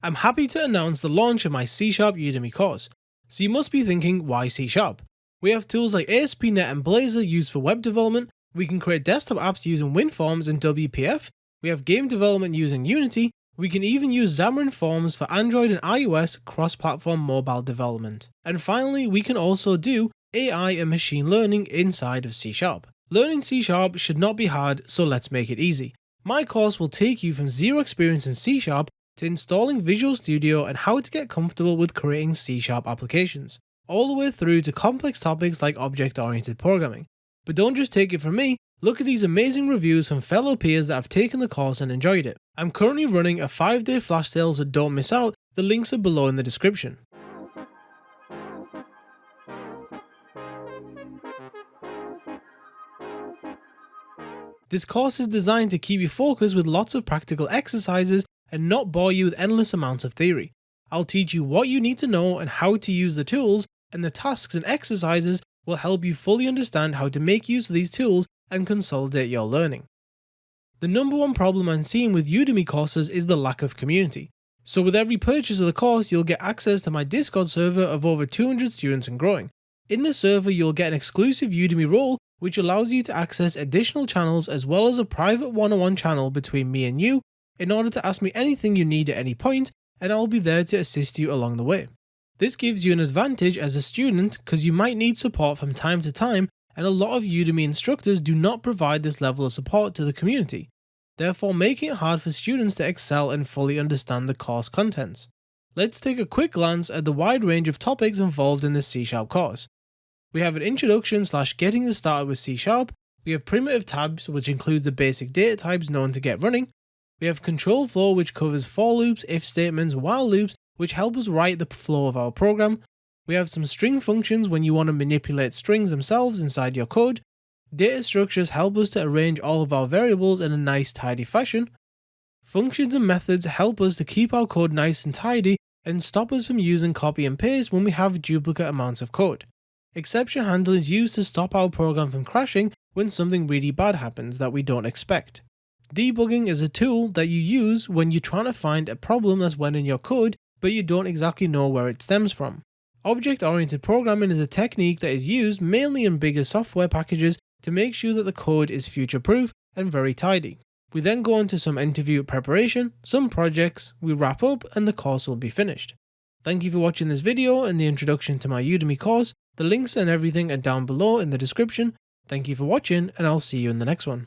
I'm happy to announce the launch of my C# Udemy course. So you must be thinking, why C#? We have tools like ASP.NET and Blazor used for web development, we can create desktop apps using WinForms and WPF, we have game development using Unity, we can even use Xamarin Forms for Android and iOS cross-platform mobile development. And finally, we can also do AI and machine learning inside of C#. Learning C# should not be hard, so let's make it easy. My course will take you from zero experience in C# to installing Visual Studio and how to get comfortable with creating C# applications, all the way through to complex topics like object-oriented programming. But don't just take it from me, look at these amazing reviews from fellow peers that have taken the course and enjoyed it. I'm currently running a 5-day flash sale, so don't miss out, the links are below in the description. This course is designed to keep you focused with lots of practical exercises and not bore you with endless amounts of theory. I'll teach you what you need to know and how to use the tools, and the tasks and exercises will help you fully understand how to make use of these tools and consolidate your learning. The number one problem I'm seeing with Udemy courses is the lack of community. So with every purchase of the course, you'll get access to my Discord server of over 200 students and growing. In this server, you'll get an exclusive Udemy role, which allows you to access additional channels as well as a private one-on-one channel between me and you in order to ask me anything you need at any point, and I'll be there to assist you along the way. This gives you an advantage as a student because you might need support from time to time, and a lot of Udemy instructors do not provide this level of support to the community, therefore making it hard for students to excel and fully understand the course contents. Let's take a quick glance at the wide range of topics involved in this C# course. We have an introduction / getting started with C#, we have primitive tabs, which includes the basic data types known to get running, we have control flow, which covers for loops, if statements, while loops, which help us write the flow of our program. We have some string functions when you want to manipulate strings themselves inside your code. Data structures help us to arrange all of our variables in a nice tidy fashion. Functions and methods help us to keep our code nice and tidy and stop us from using copy and paste when we have duplicate amounts of code. Exception handling is used to stop our program from crashing when something really bad happens that we don't expect. Debugging is a tool that you use when you're trying to find a problem that's went in your code, but you don't exactly know where it stems from. Object-oriented programming is a technique that is used mainly in bigger software packages to make sure that the code is future-proof and very tidy. We then go into some interview preparation, some projects, we wrap up, and the course will be finished. Thank you for watching this video and the introduction to my Udemy course. The links and everything are down below in the description. Thank you for watching, and I'll see you in the next one.